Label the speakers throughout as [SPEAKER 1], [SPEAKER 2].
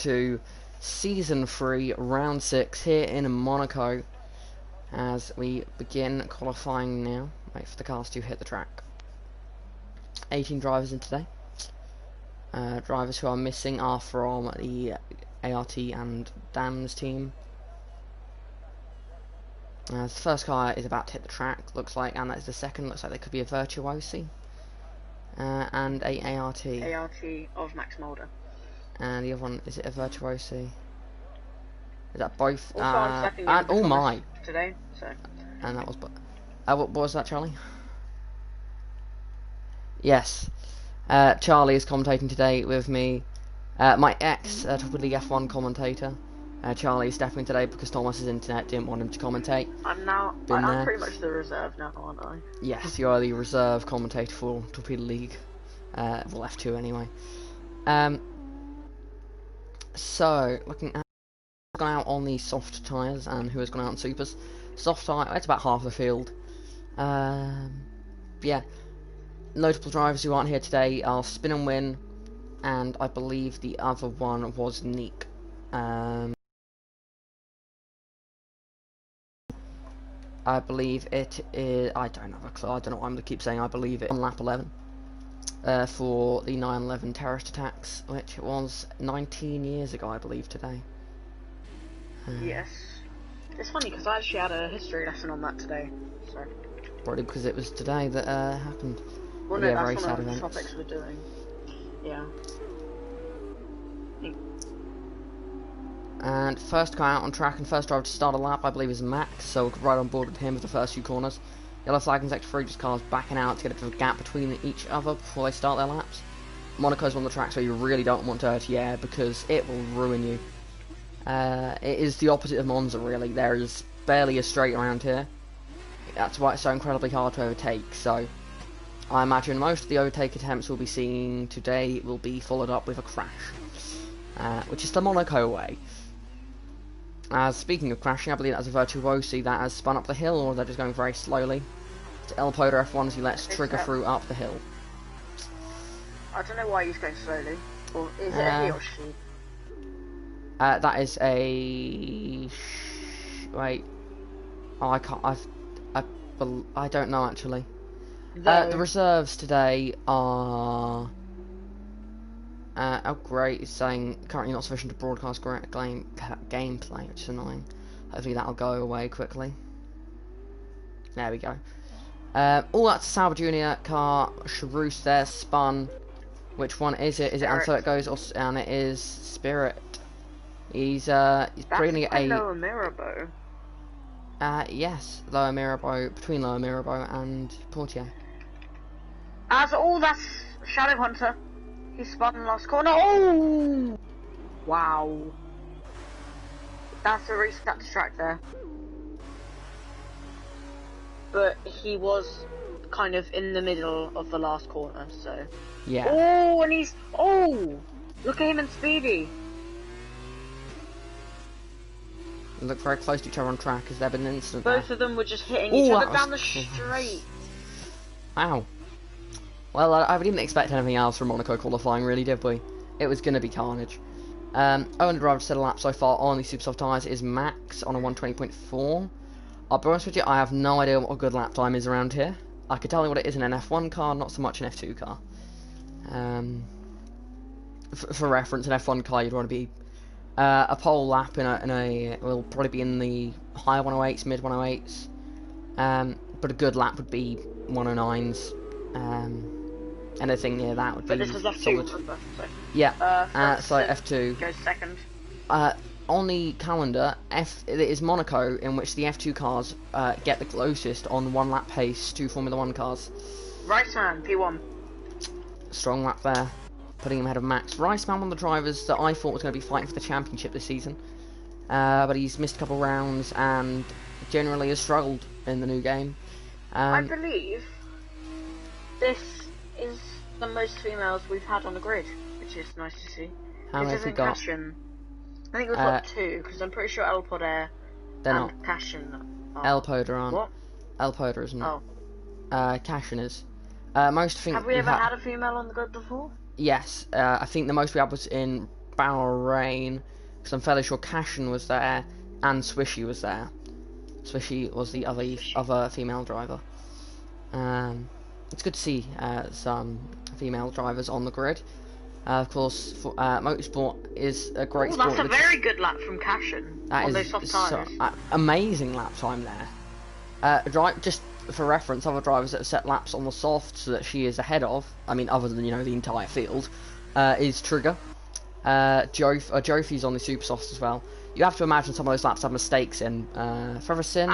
[SPEAKER 1] to Season 3, Round 6 here in Monaco as we begin qualifying now. Wait for the cars to hit the track. 18 drivers in today. Drivers who are missing are from the ART and Dan's team. The first car is about to hit the track, looks like, and that's the second. Looks like there could be a Virtuosi and a ART.
[SPEAKER 2] ART of Max Mulder.
[SPEAKER 1] And the other one, is it a Virtuosi? Is that both?
[SPEAKER 2] Also,
[SPEAKER 1] and, oh my!
[SPEAKER 2] Today, so.
[SPEAKER 1] And that was, what was that, Charlie? Yes, Charlie is commentating today with me. My ex, Torpedo F1 commentator. Charlie is stepping today because Thomas's internet didn't want him to commentate.
[SPEAKER 2] I'm pretty much the reserve now, aren't I?
[SPEAKER 1] Yes, you are the reserve commentator for Torpedo League. Well, F2 anyway. So, looking at who's gone out on the soft tyres and who has gone out on supers. Soft tyre, it's about half the field. Yeah. Notable drivers who aren't here today are Spin and Win, and I believe the other one was Neek. I believe it is. I don't have a clue. I don't know why I'm going to keep saying I believe it. On lap 11 for the 9/11 terrorist attacks, which was 19 years ago, I believe, today.
[SPEAKER 2] Yes. It's funny because I actually had a history lesson on that today. So.
[SPEAKER 1] Probably because it was today that happened.
[SPEAKER 2] Well, no,
[SPEAKER 1] yeah,
[SPEAKER 2] that's
[SPEAKER 1] very
[SPEAKER 2] one
[SPEAKER 1] sad
[SPEAKER 2] of the
[SPEAKER 1] events.
[SPEAKER 2] topics we're doing. Yeah.
[SPEAKER 1] And first car out on track and first driver to start a lap, I believe, is Max, so we're right on board with him with the first few corners. Yellow flag in sector 3, just cars backing out to get a gap between each other before they start their laps. Monaco's one of the tracks where you really don't want dirty air because it will ruin you. It is the opposite of Monza, really. There is barely a straight around here. That's why it's so incredibly hard to overtake, so I imagine most of the overtake attempts we'll be seeing today will be followed up with a crash, which is the Monaco way. Speaking of crashing, I believe that's a Virtuosi that has spun up the hill, or they're just going very slowly. It's Torpedo F1 as he lets trigger through up the hill.
[SPEAKER 2] I don't know why he's going slowly. Or is it a he or she?
[SPEAKER 1] That is a... Wait. Oh, I can't... I don't know, actually. The reserves today are... oh great, it's saying currently not sufficient to broadcast gameplay, which is annoying. Hopefully that'll go away quickly. There we go. Oh, that's a Sauber Junior car. Charus there, spun. Which one is it? Is it And So It Goes? And it is Spirit. He's bringing a...
[SPEAKER 2] Lower Mirabeau.
[SPEAKER 1] Yes, Lower Mirabeau, between Lower Mirabeau and Portier.
[SPEAKER 2] That's Shadow Hunter. He spun in the last corner. Oh! Wow. That's a restart to track there. But he was kind of in the middle of the last corner, so...
[SPEAKER 1] Yeah.
[SPEAKER 2] Oh, and he's... Oh! Look at him and Speedy.
[SPEAKER 1] They look very close to each other on track. Has there been an incident
[SPEAKER 2] Both
[SPEAKER 1] there?
[SPEAKER 2] of them were just hitting each other down the straight.
[SPEAKER 1] Wow. Well, I didn't expect anything else from Monaco qualifying, really, did we? It was going to be carnage. Only driver to set a lap so far on the super soft tyres is Max on a 120.4. I'll be honest with you, I have no idea what a good lap time is around here. I could tell you what it is in an F1 car, not so much an F2 car. For reference, an F1 car you'd want to be a pole lap will probably be in the high 108s, mid 108s. But a good lap would be 109s. Anything near that would be
[SPEAKER 2] this is F2,
[SPEAKER 1] solid.
[SPEAKER 2] remember, so.
[SPEAKER 1] Yeah, so F2
[SPEAKER 2] goes second.
[SPEAKER 1] On the calendar, it is Monaco in which the F2 cars get the closest on one lap pace to Formula 1 cars.
[SPEAKER 2] Riceman, P1.
[SPEAKER 1] Strong lap there, putting him ahead of Max. Riceman, one of the drivers that I thought was going to be fighting for the championship this season, but he's missed a couple rounds and generally has struggled in the new game.
[SPEAKER 2] I believe this is the most females we've had on the grid, which is nice to see.
[SPEAKER 1] How many have we got?
[SPEAKER 2] Cashin. I think we've got 2, because I'm pretty sure El Poder and Cashin are...
[SPEAKER 1] El Poder aren't.
[SPEAKER 2] What?
[SPEAKER 1] El Poder isn't.
[SPEAKER 2] Oh.
[SPEAKER 1] Cashin is. Most think
[SPEAKER 2] have we ever had a female on the grid before?
[SPEAKER 1] Yes. I think the most we had was in Bahrain, because I'm fairly sure Cashin was there and Swishy was there. Swishy was the other female driver. It's good to see some female drivers on the grid. Of course, motorsport is a great sport.
[SPEAKER 2] That's a very good lap from Cashin on those soft tyres.
[SPEAKER 1] Amazing lap time there. Just for reference, other drivers that have set laps on the softs that she is ahead of, I mean, other than, the entire field, is Trigger. Jofi's on the super softs as well. You have to imagine some of those laps have mistakes in. Further sin.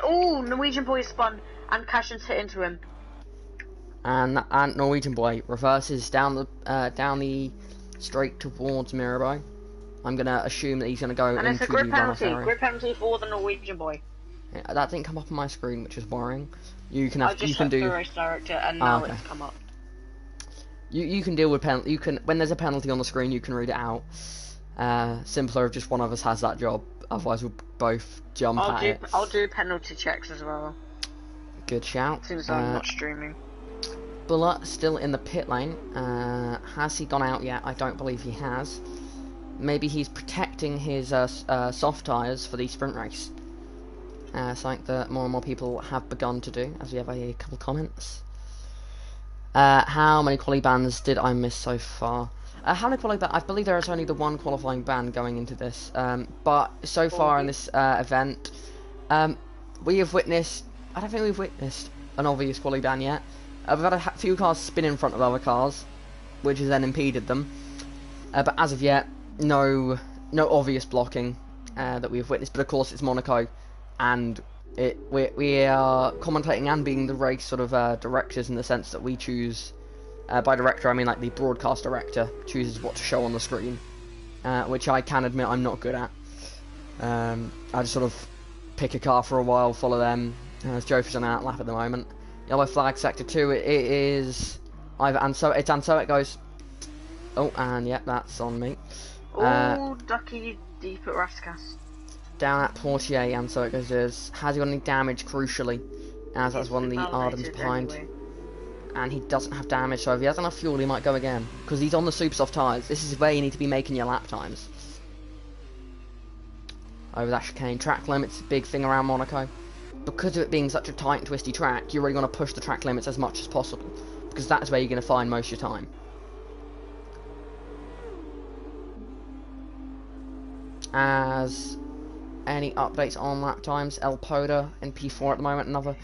[SPEAKER 2] Norwegian Boy spun and Cashin's hit into him.
[SPEAKER 1] And Norwegian Boy reverses down the straight towards Mirabai. I'm gonna assume that he's gonna go
[SPEAKER 2] and
[SPEAKER 1] into
[SPEAKER 2] it's a grid
[SPEAKER 1] the
[SPEAKER 2] penalty.
[SPEAKER 1] runoff area.
[SPEAKER 2] Grid penalty for the Norwegian Boy.
[SPEAKER 1] Yeah, that didn't come up on my screen, which is worrying. You can
[SPEAKER 2] I just
[SPEAKER 1] do
[SPEAKER 2] the race director, and now
[SPEAKER 1] okay.
[SPEAKER 2] It's come up.
[SPEAKER 1] You can deal with penalty. You can, when there's a penalty on the screen, you can read it out. Simpler if just one of us has that job. Otherwise, we'll both jump at it.
[SPEAKER 2] I'll do penalty checks as well.
[SPEAKER 1] Good shout.
[SPEAKER 2] Since I'm not streaming.
[SPEAKER 1] Bullet still in the pit lane. Has he gone out yet? I don't believe he has. Maybe he's protecting his soft tyres for the sprint race. Something that more and more people have begun to do, as we have a couple comments. How many quali bans did I miss so far? How many quali bans? I believe there is only the one qualifying ban going into this. But so far in this event, we have witnessed... I don't think we've witnessed an obvious quali ban yet. We've had a few cars spin in front of other cars, which has then impeded them. But as of yet, no obvious blocking that we have witnessed. But of course, it's Monaco, and we are commentating and being the race sort of directors in the sense that we choose. By director, I mean like the broadcast director chooses what to show on the screen, which I can admit I'm not good at. I just sort of pick a car for a while, follow them. As Jofi's on an outlap at the moment. Yellow flag, sector 2, it is either Anso it goes. Oh, and yep, that's on me.
[SPEAKER 2] Ducky deep at Raskas.
[SPEAKER 1] Down at Portier, Anso it goes. Has he got any damage, crucially? As that's one of the Ardens behind.
[SPEAKER 2] Anyway.
[SPEAKER 1] And he doesn't have damage, so if he has enough fuel, he might go again. Because he's on the super soft tyres. This is where you need to be making your lap times. Over that chicane. Track limits, big thing around Monaco. Because of it being such a tight and twisty track, you really want to push the track limits as much as possible, because that's where you're going to find most of your time. As any updates on lap times, El Poda in P4 at the moment, another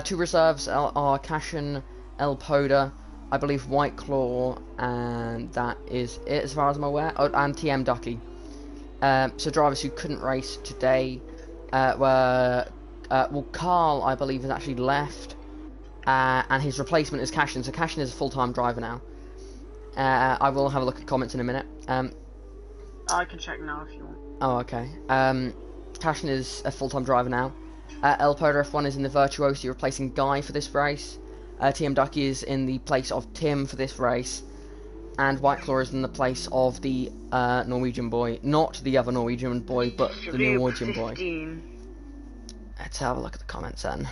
[SPEAKER 1] two reserves are Cashin, El Poda, I believe White Claw, and that is it as far as I'm aware, and TM Ducky. So drivers who couldn't race today were... well, Carl, I believe, has actually left, and his replacement is Cashin, so Cashin is a full-time driver now. I will have a look at comments in a minute.
[SPEAKER 2] I can check now if you want.
[SPEAKER 1] Oh, okay. Cashin is a full-time driver now. El Poda F1 is in the Virtuosi, replacing Guy for this race. TM Ducky is in the place of Tim for this race. And White Claw is in the place of the Norwegian boy. Not the other Norwegian boy, but the Norwegian boy. Let's have a look at the comments then.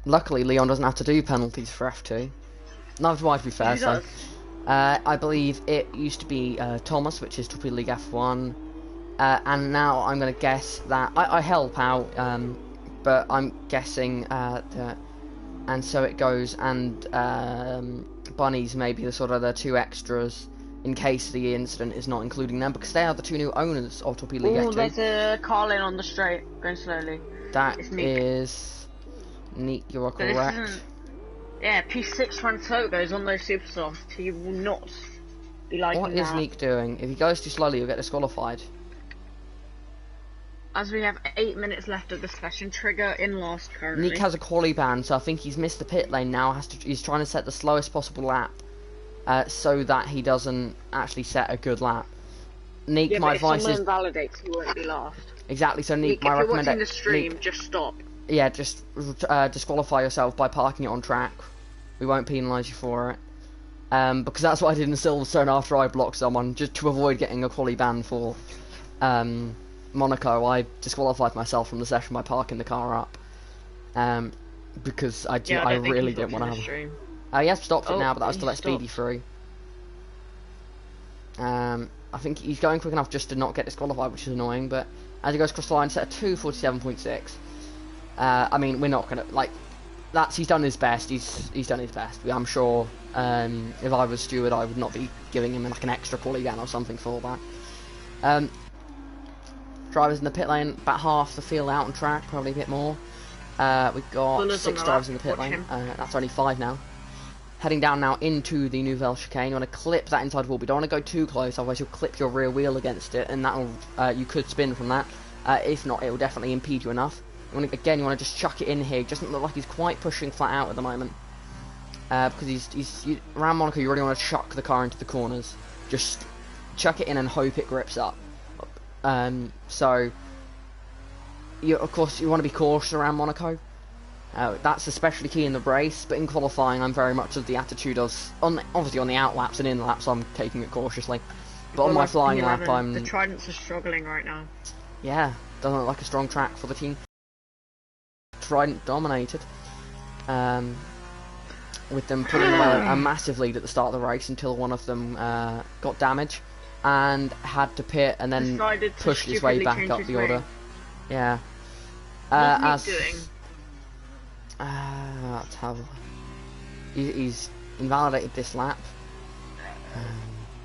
[SPEAKER 1] Luckily, Leon doesn't have to do penalties for F2. Neither do I, to be fair. So, I believe it used to be Thomas, which is Torpedo League F1. And now I'm going to guess that... I help out, but I'm guessing that... And so it goes, and Bunnies may be the sort of the two extras in case the incident is not including them, because they are the two new owners of Torpedo League F2.
[SPEAKER 2] Oh, there's a car in on the straight, going slowly.
[SPEAKER 1] That is... Neat, you are correct.
[SPEAKER 2] Yeah, P6 front toe goes on those super softs. He will not be liking that.
[SPEAKER 1] What is Neek doing? If he goes too slowly, he'll get disqualified.
[SPEAKER 2] As we have 8 minutes left of the session, Trigger in last currently.
[SPEAKER 1] Neek has a quali ban, so I think he's missed the pit lane now. He's trying to set the slowest possible lap, so that he doesn't actually set a good lap. Neek,
[SPEAKER 2] yeah,
[SPEAKER 1] my advice is...
[SPEAKER 2] if someone invalidates, he won't be last.
[SPEAKER 1] Exactly, so Neek,
[SPEAKER 2] my
[SPEAKER 1] recommendation...
[SPEAKER 2] if you're watching the stream, just stop.
[SPEAKER 1] Yeah, just disqualify yourself by parking it on track. We won't penalise you for it. because that's what I did in Silverstone after I blocked someone, just to avoid getting a quali ban for Monaco. I disqualified myself from the session by parking the car up, because I really didn't want to have. He has stopped it now, but that was to let Speedy through. I think he's going quick enough just to not get disqualified, which is annoying, but as he goes across the line, set a 2:47.6. I mean, we're not gonna he's done his best. He's done his best. I'm sure if I was Stewart, I would not be giving him like an extra quali ban or something for that. Drivers in the pit lane, about half the field out on track, probably a bit more. We've got 6 drivers in the pit lane. That's only 5 now. Heading down now into the Nouvelle chicane. You want to clip that inside wall, but you don't want to go too close, otherwise you'll clip your rear wheel against it, and that'll you could spin from that. If not, it will definitely impede you enough. You want to just chuck it in here. It doesn't look like he's quite pushing flat out at the moment, because around Monaco. You really want to chuck the car into the corners. Just chuck it in and hope it grips up. So, of course, you want to be cautious around Monaco. That's especially key in the race, but in qualifying I'm very much of the attitude of, obviously on the out laps and in laps I'm taking it cautiously, but on my flying lap the
[SPEAKER 2] Tridents are struggling right now.
[SPEAKER 1] Yeah, doesn't look like a strong track for the team. Trident dominated, with them putting away a massive lead at the start of the race until one of them got damage and had to pit and then pushed his way back up the order. Yeah.
[SPEAKER 2] What's he doing?
[SPEAKER 1] Let's have. He's invalidated this lap.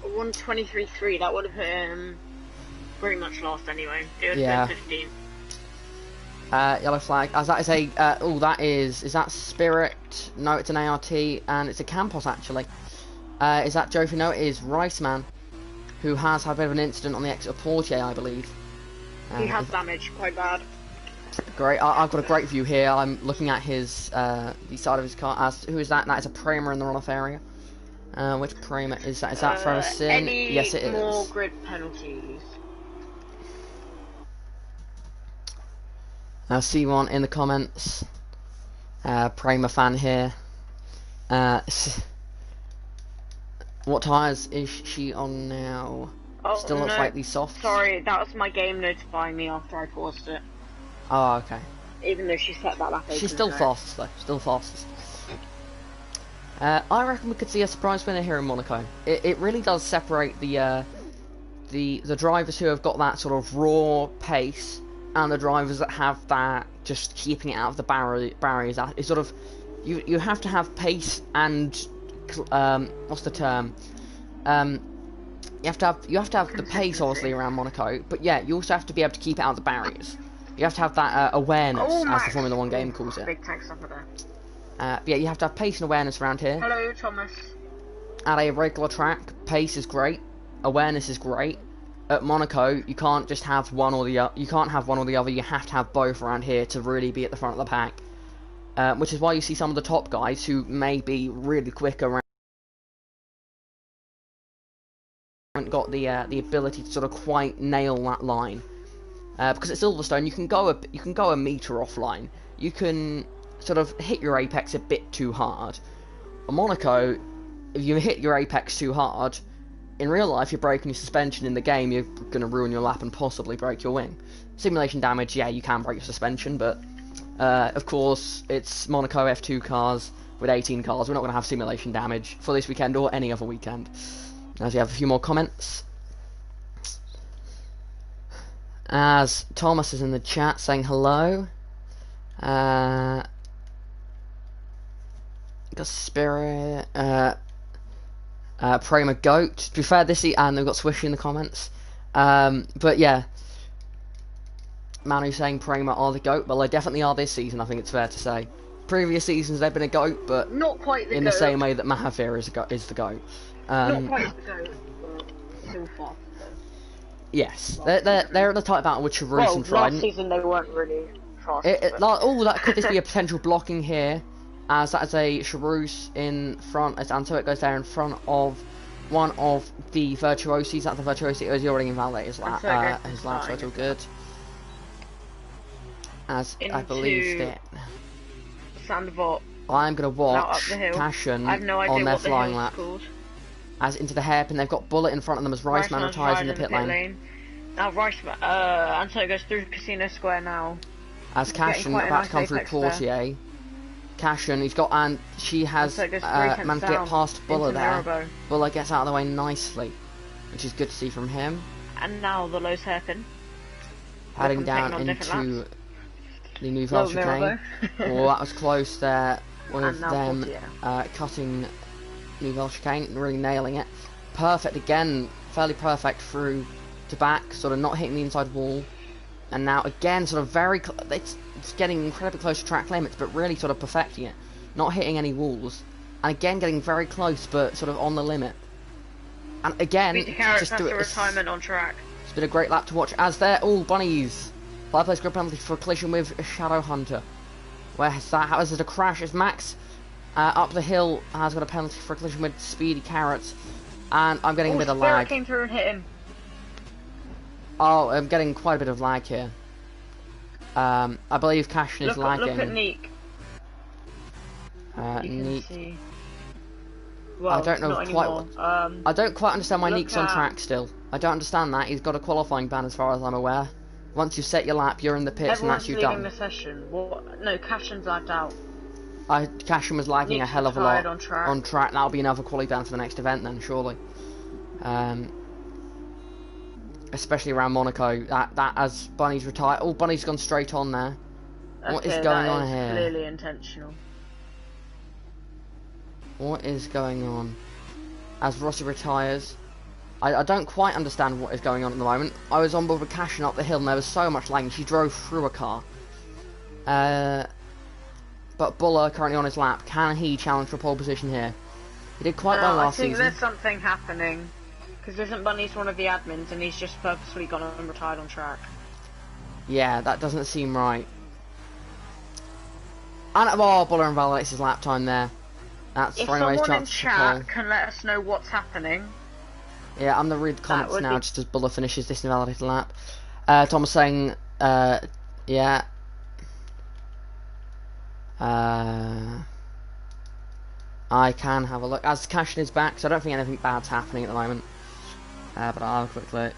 [SPEAKER 2] 1:23.3. That would have put him pretty much last anyway. It would have been 15.
[SPEAKER 1] Yellow flag. As that is a. That is that Spirit? No, it's an ART, and it's a Campos actually. Is that Joe? No, it is Riceman, who has had a bit of an incident on the exit of Portier, I believe.
[SPEAKER 2] He has damage quite bad.
[SPEAKER 1] Great, I've got a great view here. I'm looking at his the side of his car. Who is that? That is a Prema in the runoff area. Which Prema is that? Is that for a sin? Yes, it is.
[SPEAKER 2] Any more grid penalties?
[SPEAKER 1] C1 in the comments. Prema fan here. What tyres is she on now? Still looks slightly soft.
[SPEAKER 2] Sorry, that was my game notifying me after I paused it.
[SPEAKER 1] Oh, okay.
[SPEAKER 2] Even though she set that lap.
[SPEAKER 1] She's still fastest though. Still fastest. I reckon we could see a surprise winner here in Monaco. It really does separate the drivers who have got that sort of raw pace and the drivers that have that just keeping it out of the barriers. It's sort of you have to have pace and what's the term? You have to have the pace obviously around Monaco, but yeah, you also have to be able to keep it out of the barriers. You have to have that awareness, as the Formula 1 game calls it.
[SPEAKER 2] Big tanks up there.
[SPEAKER 1] Yeah, you have to have pace and awareness around here.
[SPEAKER 2] Hello, Thomas.
[SPEAKER 1] At a regular track, pace is great, awareness is great. At Monaco, you can't just have one or the other. You can't have one or the other. You have to have both around here to really be at the front of the pack. Which is why you see some of the top guys who may be really quick around. Haven't got the ability to sort of quite nail that line. Because at Silverstone you can go a meter offline. You can sort of hit your apex a bit too hard. On Monaco, if you hit your apex too hard, in real life you're breaking your suspension. In the game you're going to ruin your lap and possibly break your wing. Simulation damage, yeah, you can break your suspension, but of course it's Monaco F2 cars with 18 cars. We're not going to have simulation damage for this weekend or any other weekend. As we have a few more comments. As Thomas is in the chat saying hello. Got Spirit. Prema Goat. To be fair, and we've got Swishy in the comments. But yeah. Manu saying Prema are the GOAT. Well, they definitely are this season, I think it's fair to say. Previous seasons they've been a GOAT, but
[SPEAKER 2] not quite
[SPEAKER 1] in the same way that Mahavir is the GOAT.
[SPEAKER 2] Not quite the GOAT, but still fast.
[SPEAKER 1] Yes, they're at the type battle with Charus and Trident.
[SPEAKER 2] Last season they weren't really fast.
[SPEAKER 1] Could this be a potential blocking here? As that is a Charus in front, as Antoet goes there in front of one of the Virtuosis. That's the Virtuosi. He already invalidated his lap, so it's all good. As I believe that
[SPEAKER 2] Sandoval.
[SPEAKER 1] I'm going to watch Cashin on their flying lap. as into the hairpin. They've got Bullet in front of them as Riceman retires in the pit lane.
[SPEAKER 2] Now Riceman, Antonio goes through Casino Square now.
[SPEAKER 1] As Cashin about to come through Portier. Cashin, he's got, and she has managed to get past Buller there. Buller gets out of the way nicely, which is good to see from him.
[SPEAKER 2] And now the Lowe's hairpin.
[SPEAKER 1] Heading down into the Nouvelle chicane. Oh, that was close there. One of them cutting Nouvelle chicane, really nailing it. Perfect again, fairly perfect through to back, sort of not hitting the inside wall. And now again, sort of very, it's getting incredibly close to track limits, but really sort of perfecting it. Not hitting any walls. And again, getting very close, but sort of on the limit. And again,
[SPEAKER 2] just do it. Retirement on track.
[SPEAKER 1] It's been a great lap to watch as they're all bunnies. 5 place grid penalty for a collision with Shadow Hunter. Where's that? How is it a crash? As Max up the hill has got a penalty for a collision with Speedy Carrots. And I'm getting a bit of lag.
[SPEAKER 2] Came through and hit him.
[SPEAKER 1] Oh, I'm getting quite a bit of lag here. I believe Cashin is lagging.
[SPEAKER 2] Look at Neek.
[SPEAKER 1] Neek.
[SPEAKER 2] Well,
[SPEAKER 1] I don't know quite. I don't quite understand why Neek's on track still. I don't understand that. He's got a qualifying ban as far as I'm aware. Once you set your lap, you're in the pits and that's you done.
[SPEAKER 2] The session. What? No, Cashin's lagged out.
[SPEAKER 1] Cashin was lagging
[SPEAKER 2] Neek's
[SPEAKER 1] a hell of a lot
[SPEAKER 2] on track.
[SPEAKER 1] That'll be another quality ban for the next event then, surely. Especially around Monaco. That as Bunny's retired. Oh, Bunny's gone straight on there.
[SPEAKER 2] Okay,
[SPEAKER 1] what is going on here?
[SPEAKER 2] Clearly intentional.
[SPEAKER 1] What is going on? As Rossi retires. I don't quite understand what is going on at the moment. I was on board with Cashin up the hill and there was so much lagging. She drove through a car. But Buller currently on his lap. Can he challenge for pole position here? He did quite well last season.
[SPEAKER 2] I think there's something happening. Because isn't Bunny's one of the admins and he's just purposely gone and retired on track?
[SPEAKER 1] Yeah, that doesn't seem right. And Buller invalidates his lap time there. That's throwing away his chance
[SPEAKER 2] to pole. If someone in chat can let us know what's happening.
[SPEAKER 1] Yeah, I'm gonna read the comments now just as Buller finishes this invalidated lap. Thomas saying, yeah. I can have a look. As Cashin is back, so I don't think anything bad's happening at the moment. But I'll have a quick look.